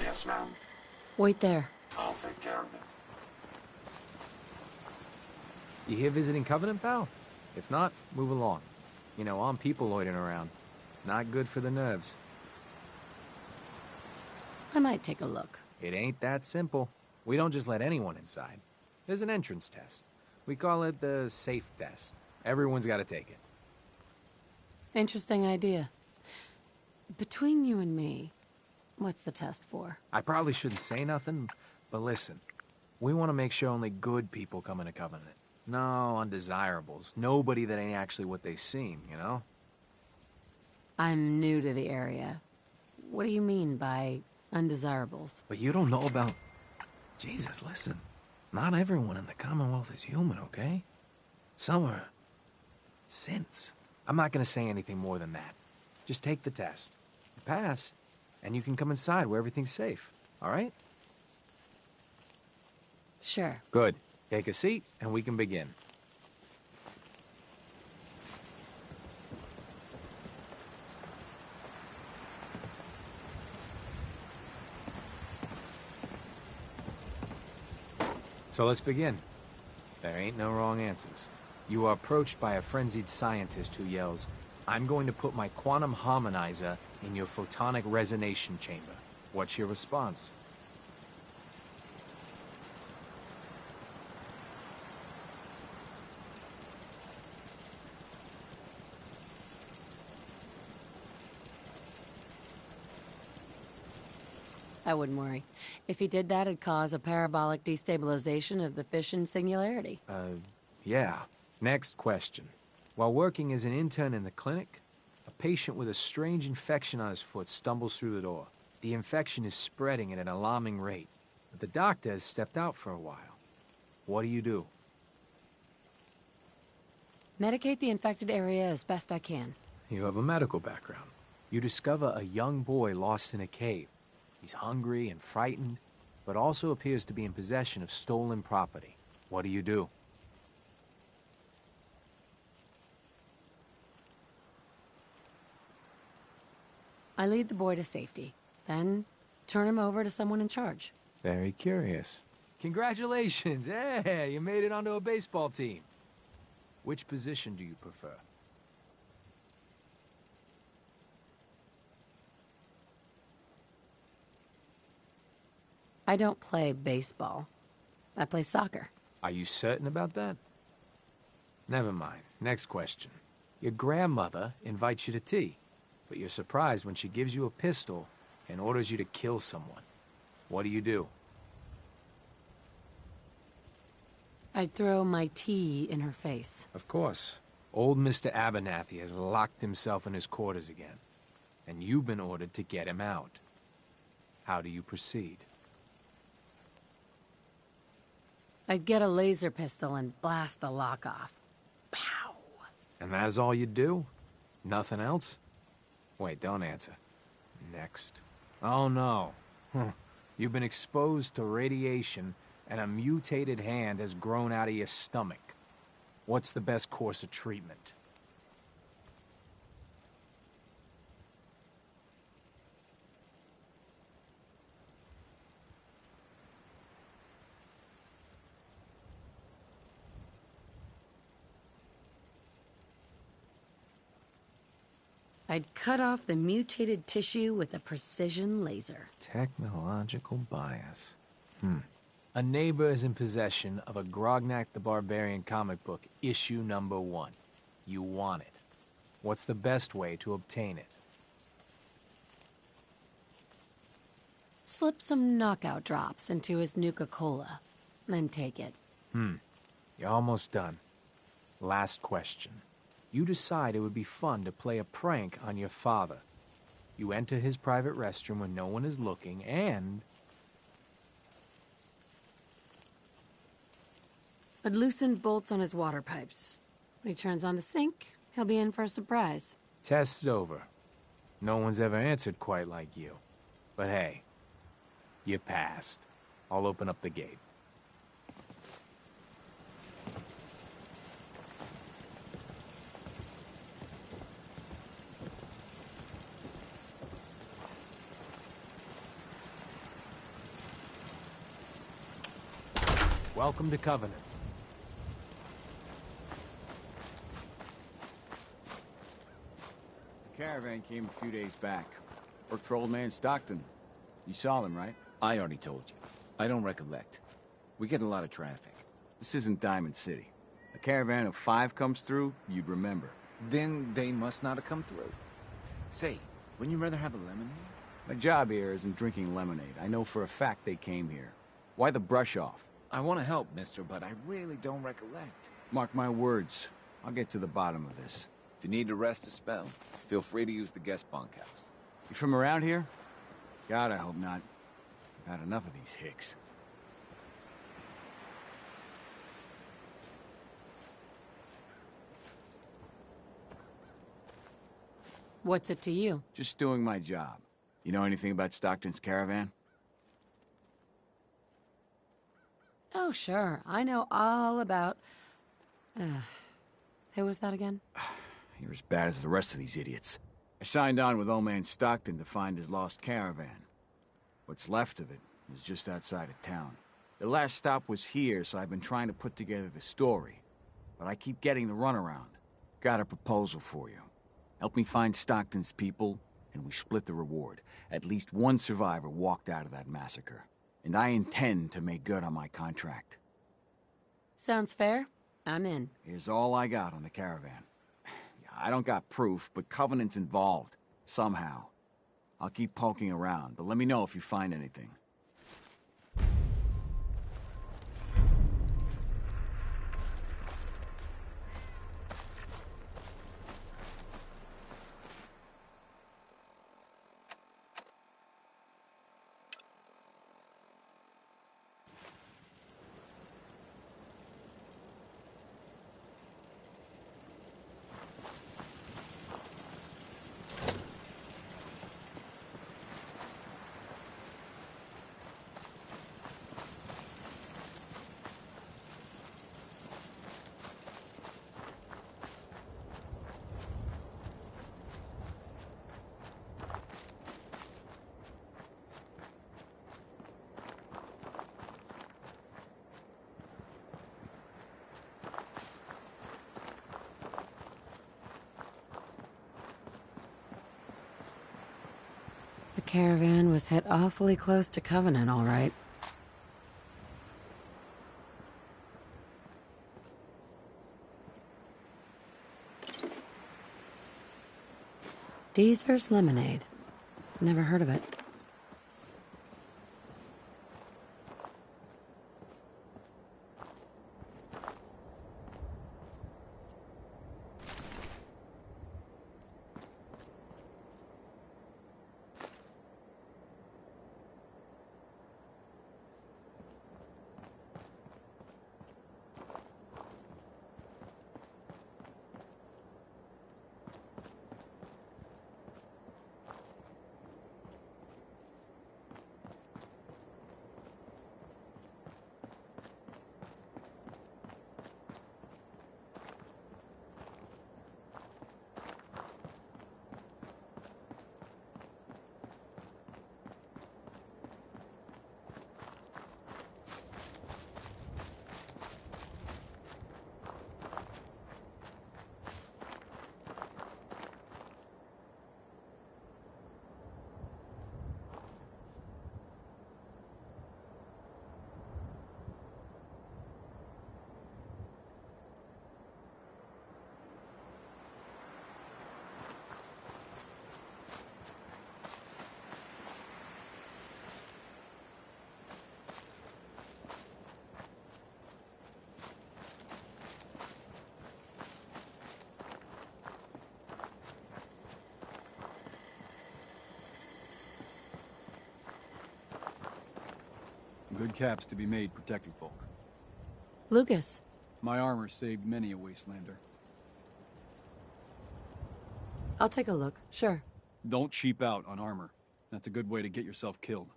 Yes, ma'am. Wait there. I'll take care of it. You here visiting Covenant, pal? If not, move along. You know, armed people loitering around. Not good for the nerves. I might take a look. It ain't that simple. We don't just let anyone inside. There's an entrance test. We call it the safe test. Everyone's got to take it. Interesting idea. Between you and me, what's the test for? I probably shouldn't say nothing, but listen. We want to make sure only good people come into Covenant. No undesirables. Nobody that ain't actually what they seem, you know? I'm new to the area. What do you mean by undesirables? But you don't know about... Jesus, listen. Not everyone in the Commonwealth is human, okay? Some are... synths. I'm not gonna say anything more than that. Just take the test. You pass, and you can come inside where everything's safe, all right? Sure. Good. Take a seat, and we can begin. So let's begin. There ain't no wrong answers. You are approached by a frenzied scientist who yells, "I'm going to put my quantum harmonizer in your photonic resonation chamber." What's your response? I wouldn't worry. If he did that, it'd cause a parabolic destabilization of the fission singularity. Yeah. Next question. While working as an intern in the clinic, a patient with a strange infection on his foot stumbles through the door. The infection is spreading at an alarming rate, but the doctor has stepped out for a while. What do you do? Medicate the infected area as best I can. You have a medical background. You discover a young boy lost in a cave. He's hungry and frightened, but also appears to be in possession of stolen property. What do you do? I lead the boy to safety, then turn him over to someone in charge. Very curious. Congratulations! Hey, you made it onto a baseball team. Which position do you prefer? I don't play baseball. I play soccer. Are you certain about that? Never mind. Next question. Your grandmother invites you to tea, but you're surprised when she gives you a pistol and orders you to kill someone. What do you do? I'd throw my tea in her face. Of course. Old Mr. Abernathy has locked himself in his quarters again, and you've been ordered to get him out. How do you proceed? I'd get a laser pistol and blast the lock off. Pow! And that is all you do? Nothing else? Wait, don't answer. Next. Oh no. You've been exposed to radiation and a mutated hand has grown out of your stomach. What's the best course of treatment? I'd cut off the mutated tissue with a precision laser. Technological bias. A neighbor is in possession of a Grognak the Barbarian comic book, issue number 1. You want it. What's the best way to obtain it? Slip some knockout drops into his Nuka-Cola, then take it. You're almost done. Last question. You decide it would be fun to play a prank on your father. You enter his private restroom when no one is looking, and... I'd loosen bolts on his water pipes. When he turns on the sink, he'll be in for a surprise. Test's over. No one's ever answered quite like you. But hey, you passed. I'll open up the gate. Welcome to Covenant. The caravan came a few days back. Worked for old man Stockton. You saw them, right? I already told you. I don't recollect. We get a lot of traffic. This isn't Diamond City. A caravan of 5 comes through, you'd remember. Then they must not have come through. Say, wouldn't you rather have a lemonade? My job here isn't drinking lemonade. I know for a fact they came here. Why the brush off? I want to help, mister, but I really don't recollect. Mark my words. I'll get to the bottom of this. If you need to rest a spell, feel free to use the guest bunkhouse. You from around here? God, I hope not. I've had enough of these hicks. What's it to you? Just doing my job. You know anything about Stockton's caravan? Oh, sure. I know all about... who was that again? You're as bad as the rest of these idiots. I signed on with old man Stockton to find his lost caravan. What's left of it is just outside of town. The last stop was here, so I've been trying to put together the story. But I keep getting the runaround. Got a proposal for you. Help me find Stockton's people, and we split the reward. At least one survivor walked out of that massacre. And I intend to make good on my contract. Sounds fair. I'm in. Here's all I got on the caravan. I don't got proof, but Covenant's involved. Somehow. I'll keep poking around, but let me know if you find anything. The caravan was hit awfully close to Covenant, all right. Deezer's Lemonade. Never heard of it. Good caps to be made protecting folk. Lucas. My armor saved many a wastelander. I'll take a look, sure. Don't cheap out on armor. That's a good way to get yourself killed.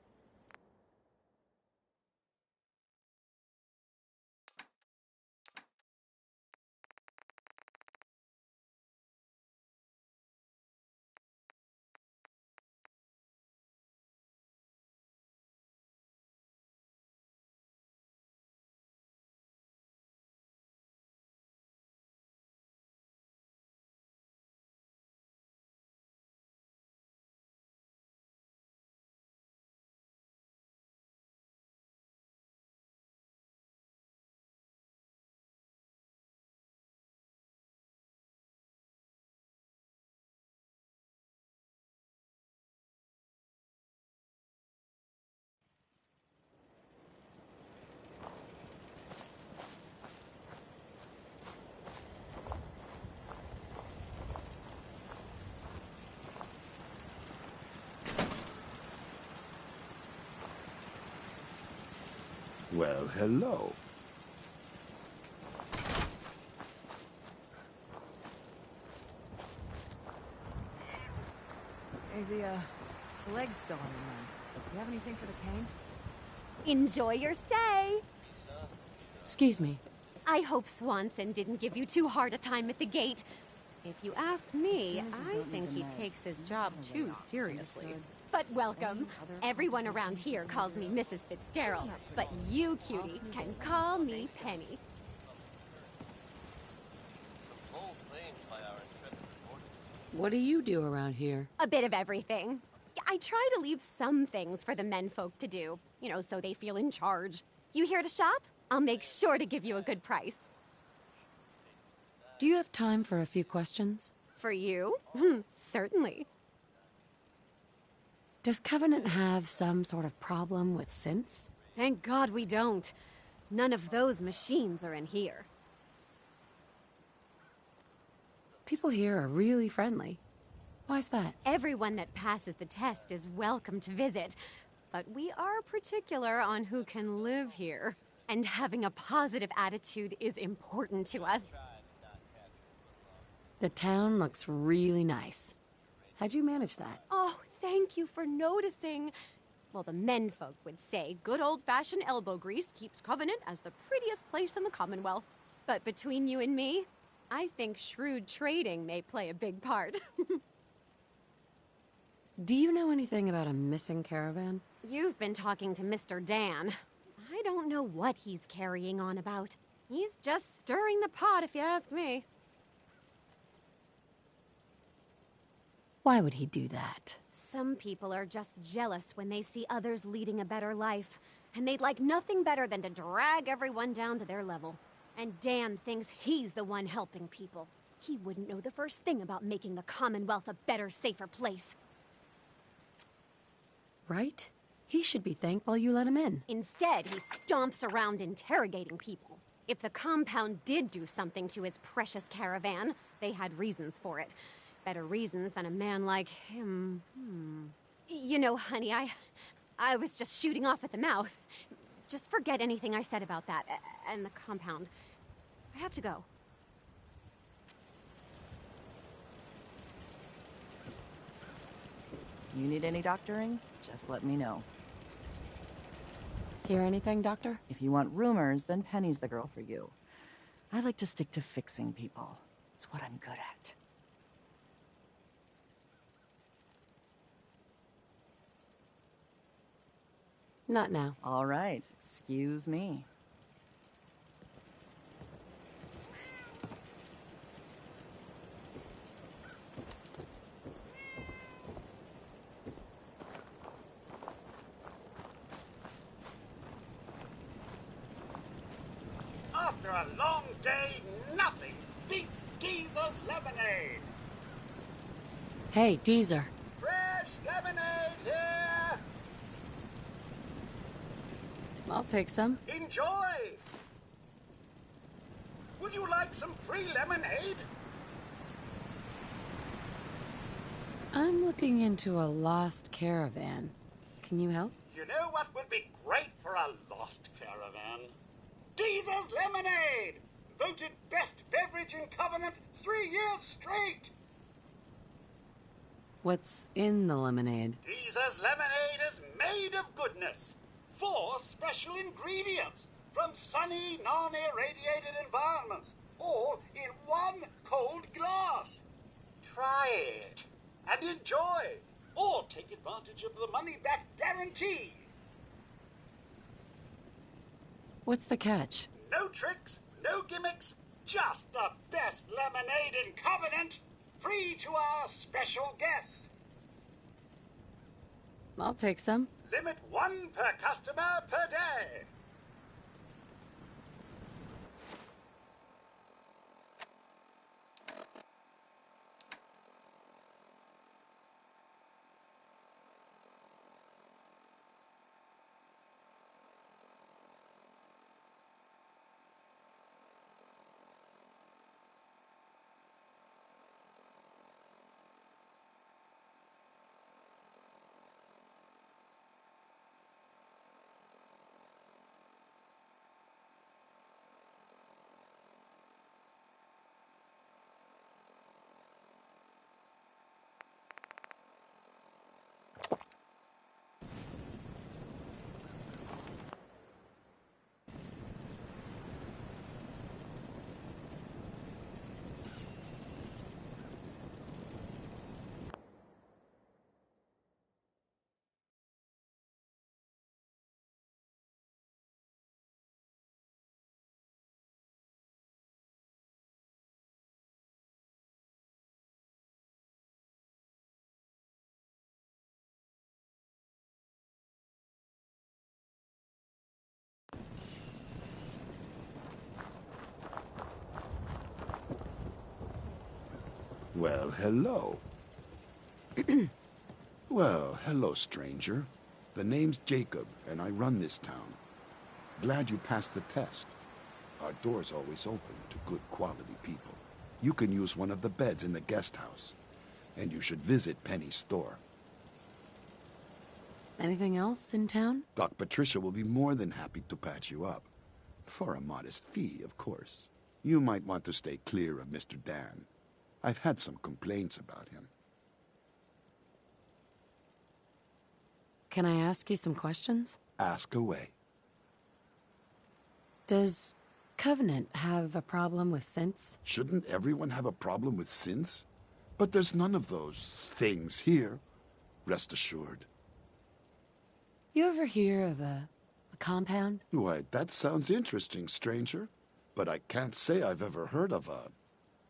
Well, hello. Hey, the leg's still on your mind. Do you have anything for the pain? Enjoy your stay! Excuse me. I hope Swanson didn't give you too hard a time at the gate. If you ask me, I think he takes his job too seriously. But welcome. Everyone around here calls me Mrs. Fitzgerald, but you, cutie, can call me Penny. What do you do around here? A bit of everything. I try to leave some things for the menfolk to do, you know, so they feel in charge. You here to shop? I'll make sure to give you a good price. Do you have time for a few questions? For you? Certainly. Does Covenant have some sort of problem with synths? Thank God we don't. None of those machines are in here. People here are really friendly. Why's that? Everyone that passes the test is welcome to visit, but we are particular on who can live here. And having a positive attitude is important to us. The town looks really nice. How'd you manage that? Oh, thank you for noticing. Well, the menfolk would say good old-fashioned elbow grease keeps Covenant as the prettiest place in the Commonwealth. But between you and me, I think shrewd trading may play a big part. Do you know anything about a missing caravan? You've been talking to Mr. Dan. I don't know what he's carrying on about. He's just stirring the pot, if you ask me. Why would he do that? Some people are just jealous when they see others leading a better life, and they'd like nothing better than to drag everyone down to their level. And Dan thinks he's the one helping people. He wouldn't know the first thing about making the Commonwealth a better, safer place. Right? He should be thankful you let him in. Instead, he stomps around interrogating people. If the compound did do something to his precious caravan, they had reasons for it. Better reasons than a man like him. You know, honey, I was just shooting off at the mouth. Just forget anything I said about that and the compound. I have to go. You need any doctoring? Just let me know. Hear anything, Doctor? If you want rumors, then Penny's the girl for you. I like to stick to fixing people. It's what I'm good at. Not now. All right, excuse me. After a long day, nothing beats Geezer's lemonade. Hey, Deezer. Fresh lemonade here. I'll take some. Enjoy. Would you like some free lemonade? I'm looking into a lost caravan. Can you help? You know what would be great for a lost caravan? Geezer's lemonade! Voted best beverage in Covenant 3 years straight! What's in the lemonade? Geezer's lemonade is made of goodness. 4 special ingredients from sunny, non-irradiated environments, all in 1 cold glass. Try it and enjoy, or take advantage of the money-back guarantee. What's the catch? No tricks, no gimmicks, just the best lemonade in Covenant, free to our special guests. I'll take some. Limit 1 per customer per day. Well, hello. Well, hello, stranger. The name's Jacob, and I run this town. Glad you passed the test. Our door's always open to good quality people. You can use one of the beds in the guest house. And you should visit Penny's store. Anything else in town? Doc Patricia will be more than happy to patch you up. For a modest fee, of course. You might want to stay clear of Mr. Dan. I've had some complaints about him. Can I ask you some questions? Ask away. Does Covenant have a problem with synths? Shouldn't everyone have a problem with synths? But there's none of those things here. Rest assured. You ever hear of a compound? Why, that sounds interesting, stranger. But I can't say I've ever heard of a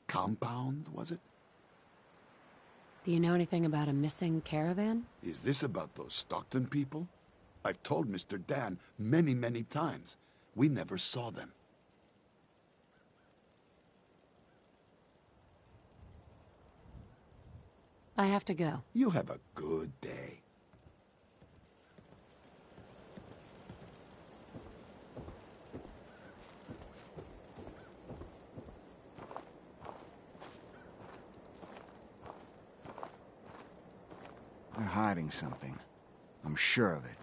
compound, was it? Do you know anything about a missing caravan? Is this about those Stockton people? I've told Mr. Dan many, many times. We never saw them. I have to go. You have a good day. They're hiding something. I'm sure of it.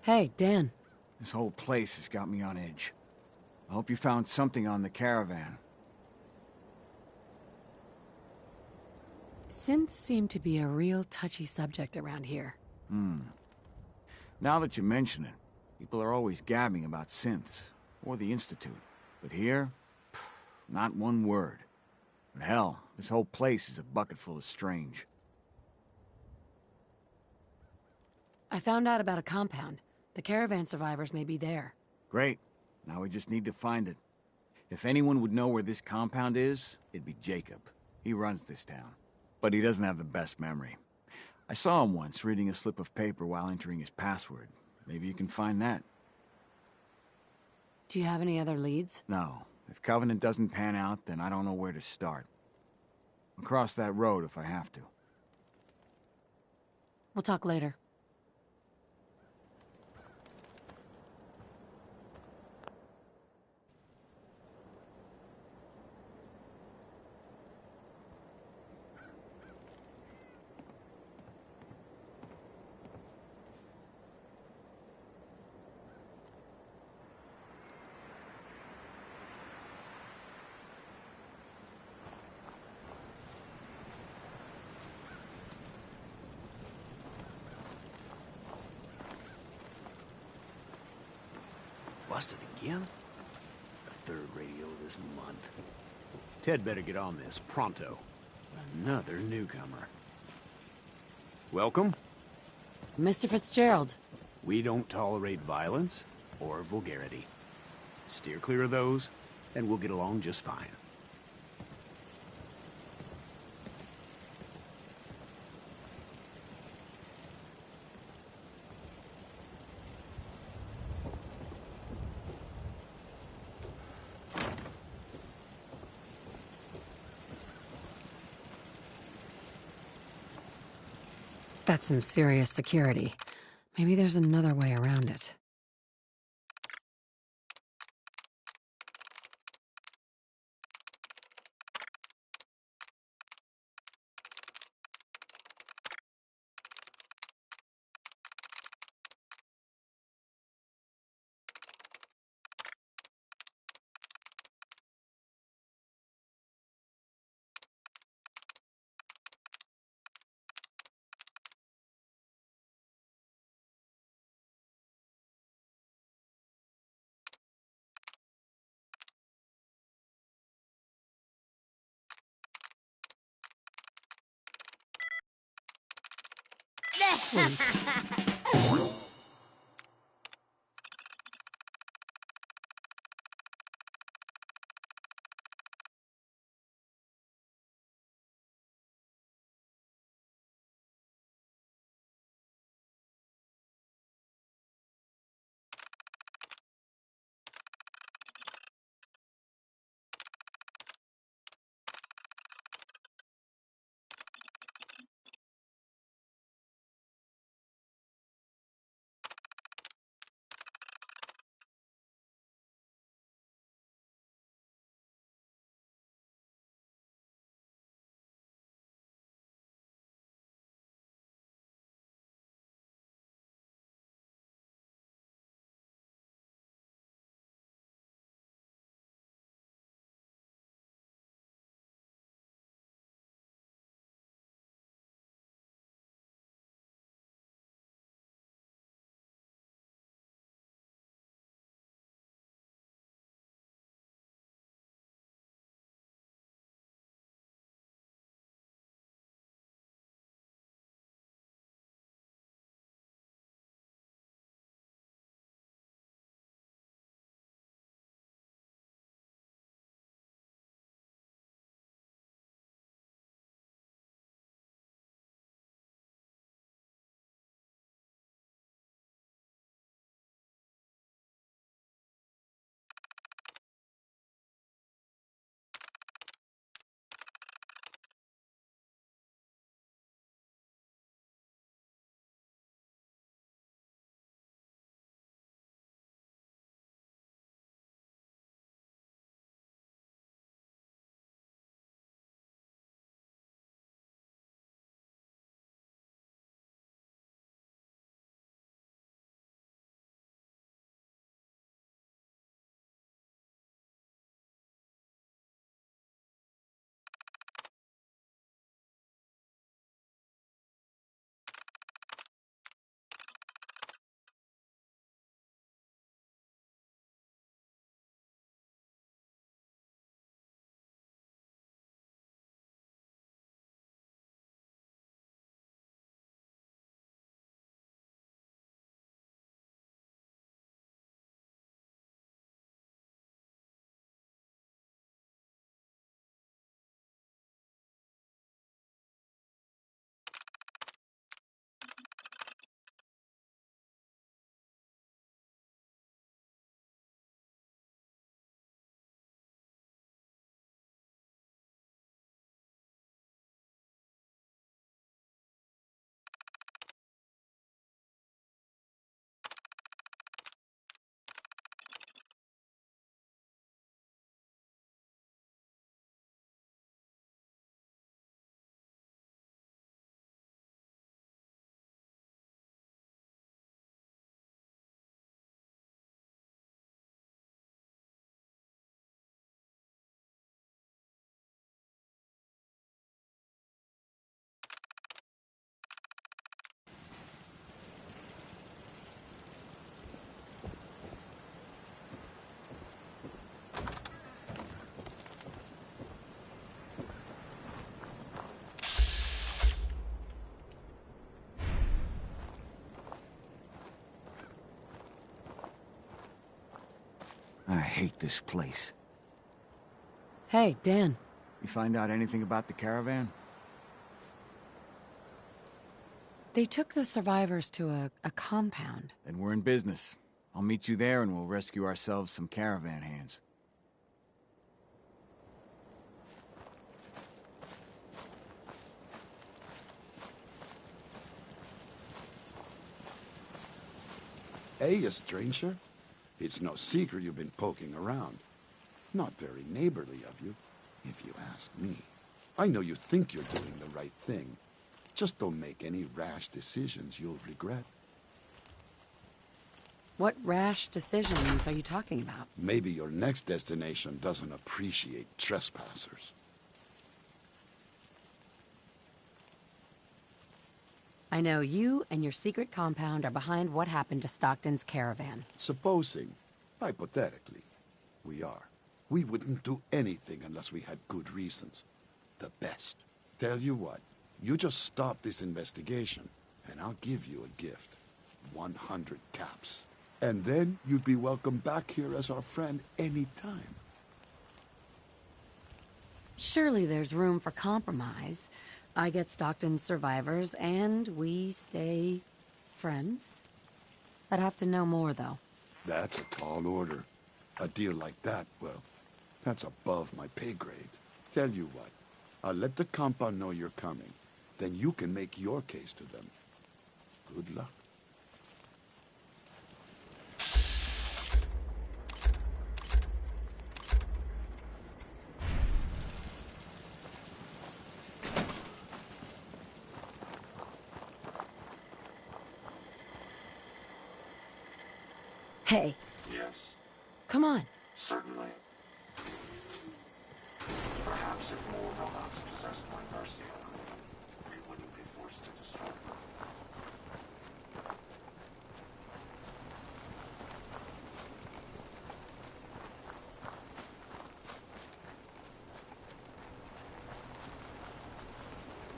Hey, Dan. This whole place has got me on edge. I hope you found something on the caravan. Synths seem to be a real touchy subject around here. Now that you mention it, people are always gabbing about synths, or the Institute. But here, not one word. But hell, this whole place is a bucket full of strange. I found out about a compound. The caravan survivors may be there. Great. Now we just need to find it. If anyone would know where this compound is, it'd be Jacob. He runs this town. But he doesn't have the best memory. I saw him once reading a slip of paper while entering his password. Maybe you can find that. Do you have any other leads? No. If Covenant doesn't pan out, then I don't know where to start. I'll cross that road if I have to. We'll talk later. Busted again? It's the third radio this month. Ted better get on this, pronto. Another newcomer. Welcome. Mr. Fitzgerald. We don't tolerate violence or vulgarity. Steer clear of those, and we'll get along just fine. That's some serious security. Maybe there's another way around it. Sweet. I hate this place. Hey, Dan. You find out anything about the caravan? They took the survivors to a compound. Then we're in business. I'll meet you there and we'll rescue ourselves some caravan hands. Hey, a stranger. It's no secret you've been poking around. Not very neighborly of you, if you ask me. I know you think you're doing the right thing. Just don't make any rash decisions you'll regret. What rash decisions are you talking about? Maybe your next destination doesn't appreciate trespassers. I know you and your secret compound are behind what happened to Stockton's caravan. Supposing, hypothetically, we are. We wouldn't do anything unless we had good reasons. The best. Tell you what, you just stop this investigation, and I'll give you a gift. 100 caps. And then you'd be welcome back here as our friend anytime. Surely there's room for compromise. I get Stockton's survivors, and we stay friends. I'd have to know more, though. That's a tall order. A deal like that, well, that's above my pay grade. Tell you what, I'll let the compound know you're coming. Then you can make your case to them. Good luck. Hey. Yes, Come on. certainly. Perhaps if more robots possessed my mercy, we wouldn't be forced to destroy them.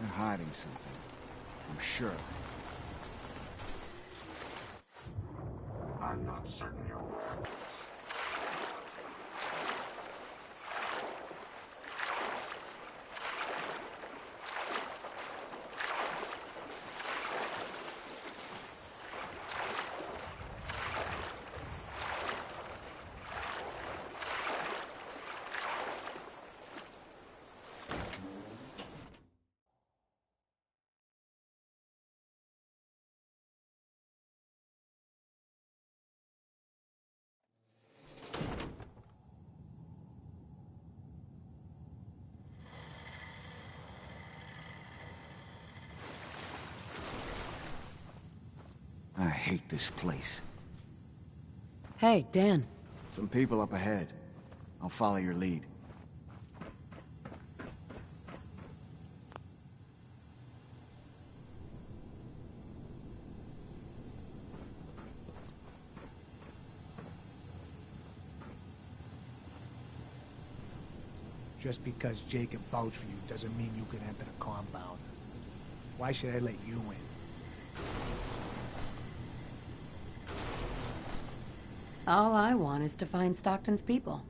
They're hiding something. I'm sure. I'm not certain you're aware of this. I hate this place. Hey, Dan. Some people up ahead. I'll follow your lead. Just because Jacob vouched for you doesn't mean you can enter the compound. Why should I let you in? All I want is to find Stockton's people.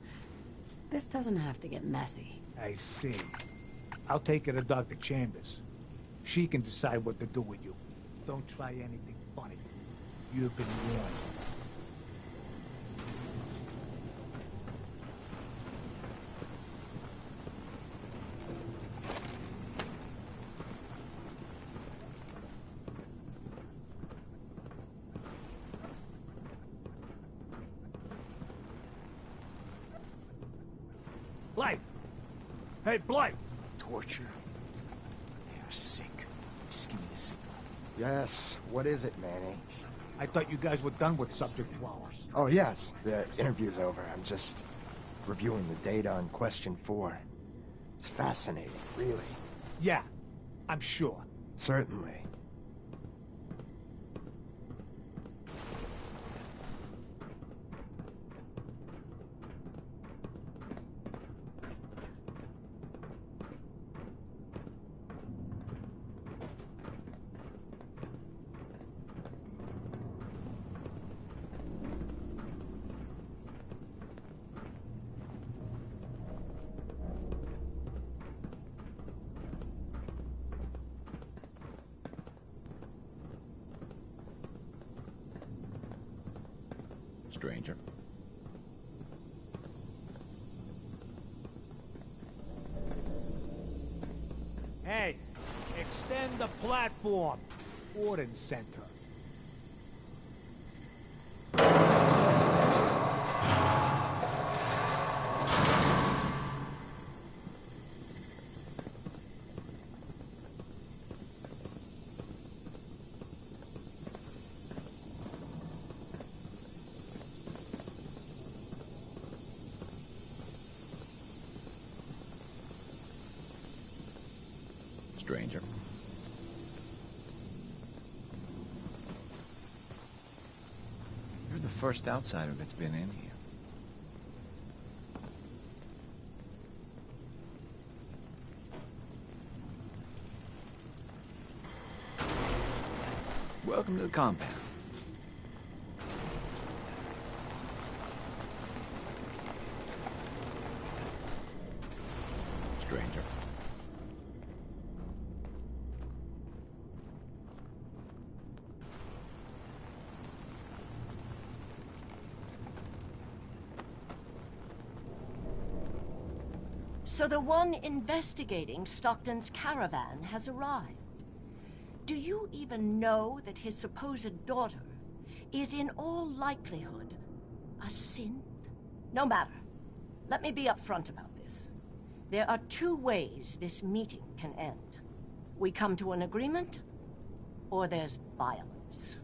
This doesn't have to get messy. I see. I'll take her to Dr. Chambers. She can decide what to do with you. Don't try anything funny. You've been warned. Blythe! Hey, Blythe! Torture? They are sick. Just give me the signal. Yes, what is it, Manny? I thought you guys were done with Subject 12. Oh, yes, the interview's over. I'm just reviewing the data on Question 4. It's fascinating, really. Yeah, I'm sure. Certainly. Stranger. Hey, extend the platform. Warden Center. Stranger. You're the first outsider that's been in here. Welcome to the compound. Stranger. So the one investigating Stockton's caravan has arrived. Do you even know that his supposed daughter is in all likelihood a synth? No matter. Let me be upfront about this. There are two ways this meeting can end. We come to an agreement, or there's violence.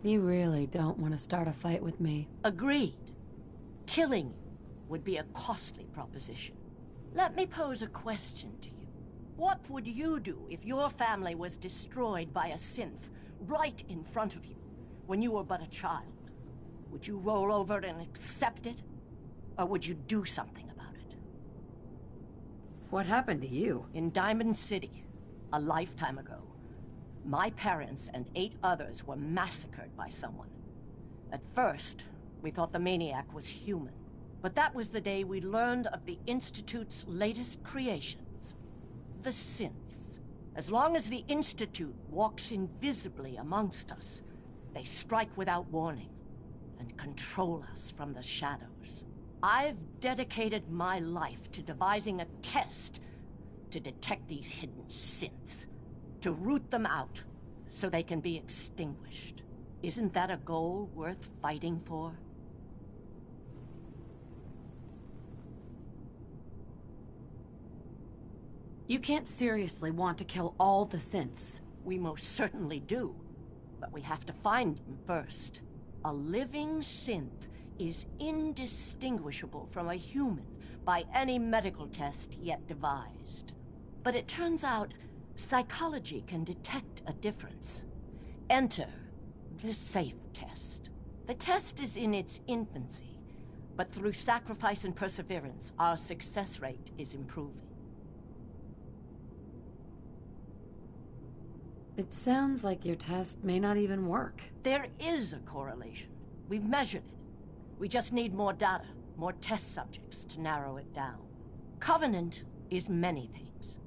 You really don't want to start a fight with me. Agreed. Killing you would be a costly proposition. Let me pose a question to you. What would you do if your family was destroyed by a synth right in front of you when you were but a child? Would you roll over and accept it? Or would you do something about it? What happened to you? In Diamond City, a lifetime ago, my parents and 8 others were massacred by someone. At first, we thought the maniac was human. But that was the day we learned of the Institute's latest creations. The synths. As long as the Institute walks invisibly amongst us, they strike without warning and control us from the shadows. I've dedicated my life to devising a test to detect these hidden synths, to root them out so they can be extinguished. Isn't that a goal worth fighting for? You can't seriously want to kill all the synths. We most certainly do, but we have to find them first. A living synth is indistinguishable from a human by any medical test yet devised. But it turns out psychology can detect a difference. Enter the SAFE test. The test is in its infancy, but through sacrifice and perseverance, our success rate is improving. It sounds like your test may not even work. There is a correlation. We've measured it. We just need more data, more test subjects to narrow it down. Covenant is many things.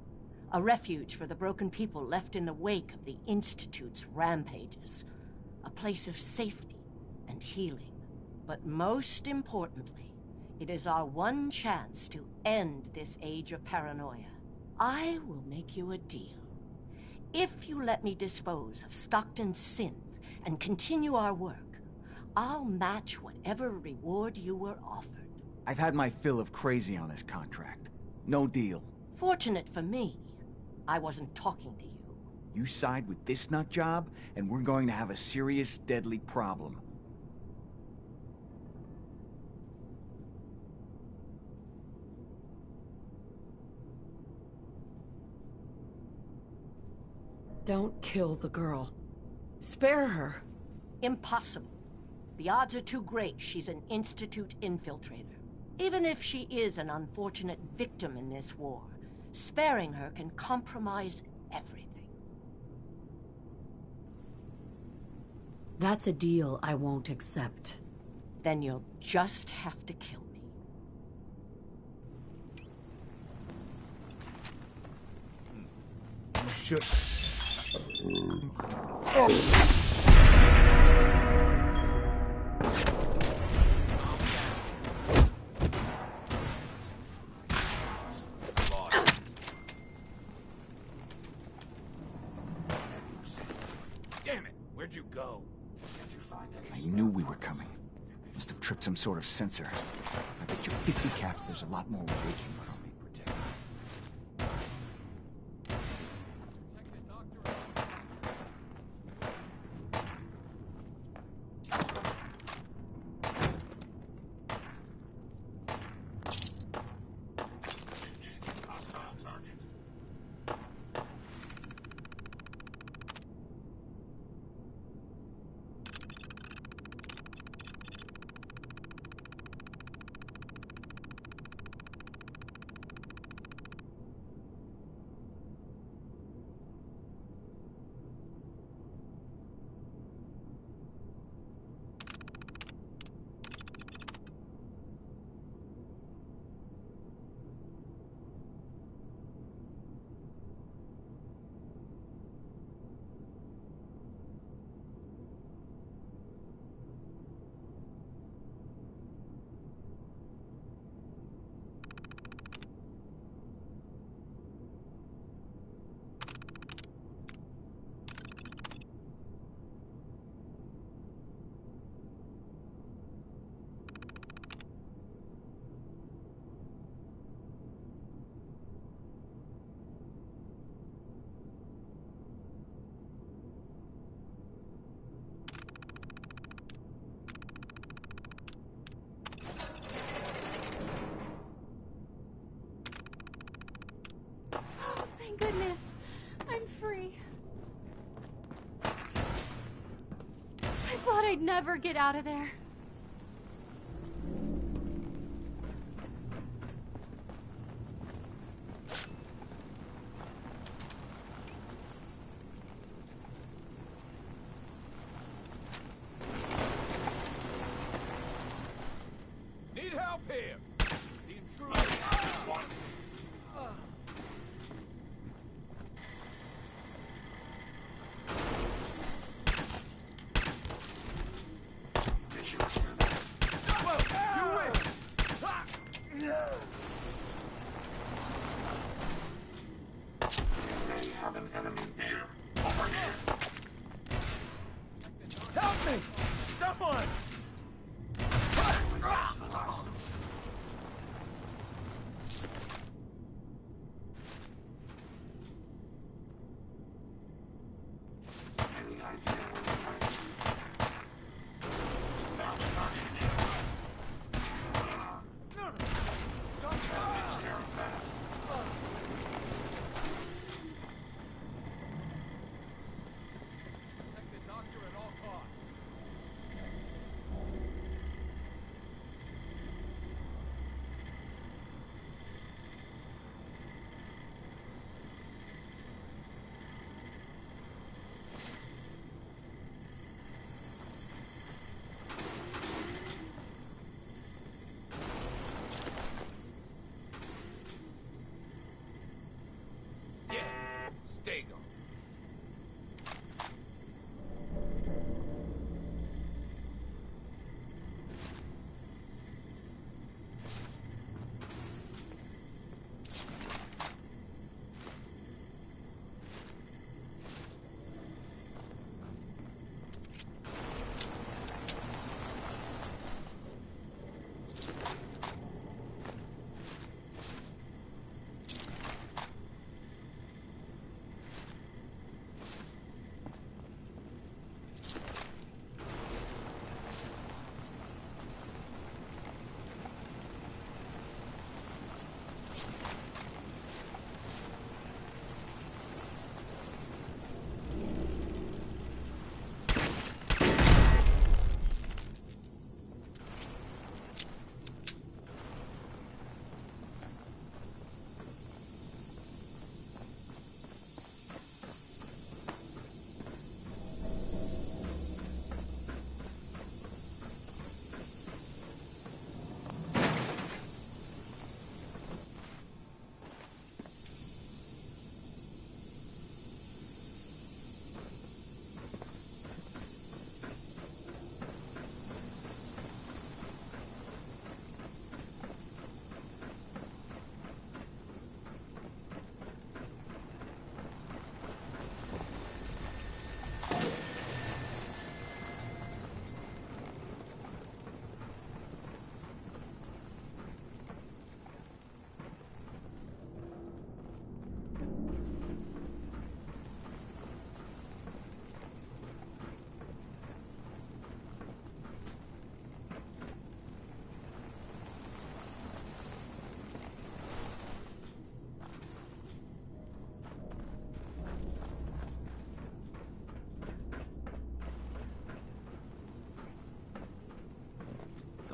A refuge for the broken people left in the wake of the Institute's rampages. A place of safety and healing. But most importantly, it is our one chance to end this age of paranoia. I will make you a deal. If you let me dispose of Stockton's synth and continue our work, I'll match whatever reward you were offered. I've had my fill of crazy on this contract. No deal. Fortunate for me, I wasn't talking to you. You side with this nut job, and we're going to have a serious, deadly problem. Don't kill the girl. Spare her. Impossible. The odds are too great she's an Institute infiltrator. Even if she is an unfortunate victim in this war, sparing her can compromise everything. That's a deal I won't accept. Then you'll just have to kill me. You should. Damn it! Where'd you go? I knew we were coming. Must have tripped some sort of sensor. I bet you 50 caps there's a lot more where they came from. Thank goodness. I'm free. I thought I'd never get out of there. Need help here! The intruder! This one. Did you hear that? You win! You may have an enemy here. Over here. Help me! Someone! That's the last of them. Any idea where you might be? Found a target. That takes care of that. Protect the doctor at all costs. Yeah, stay gone.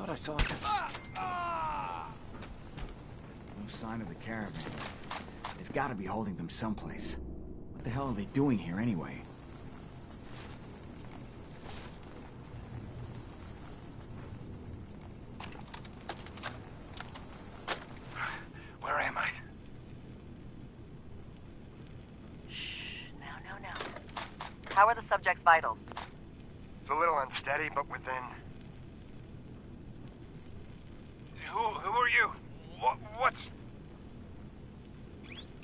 Thought I saw... No sign of the caravan. They've got to be holding them someplace. What the hell are they doing here anyway? Where am I? No. How are the subject's vitals? It's a little unsteady, but within. Who are you? What's...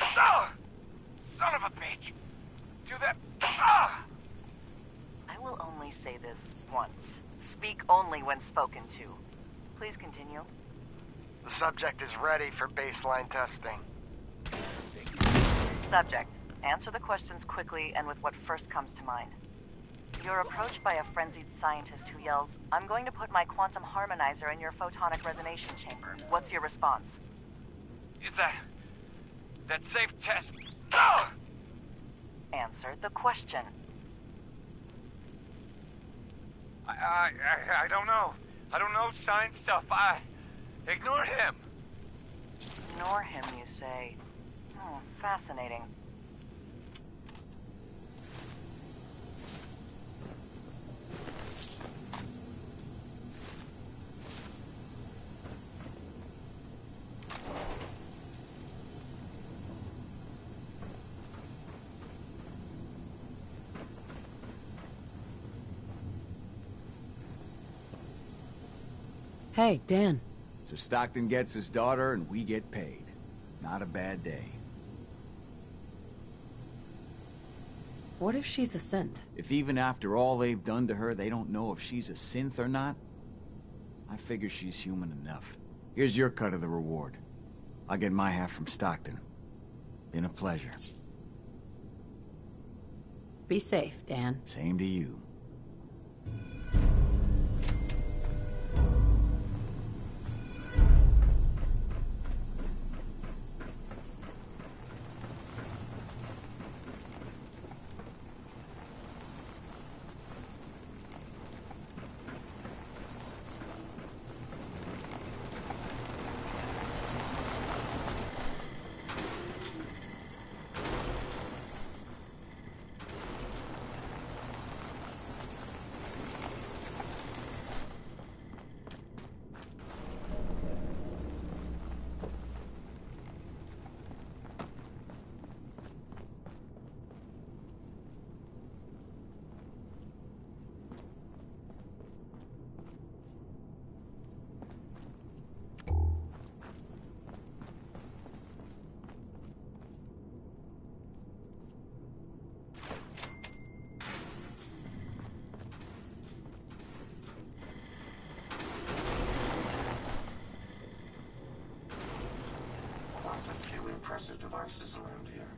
Ah! Son of a bitch! Do that... Ah! I will only say this once. Speak only when spoken to. Please continue. The subject is ready for baseline testing. Subject, answer the questions quickly and with what first comes to mind. You're approached by a frenzied scientist who yells, "I'm going to put my quantum harmonizer in your photonic resonation chamber." What's your response? Is that safe test? Ah! Answer the question. I don't know. I don't know science stuff. Ignore him. Ignore him, you say? Fascinating. Hey, Dan. So Stockton gets his daughter and we get paid. Not a bad day. What if she's a synth? If even after all they've done to her, they don't know if she's a synth or not, I figure she's human enough. Here's your cut of the reward. I'll get my half from Stockton. Been a pleasure. Be safe, Dan. Same to you. Quite a few impressive devices around here.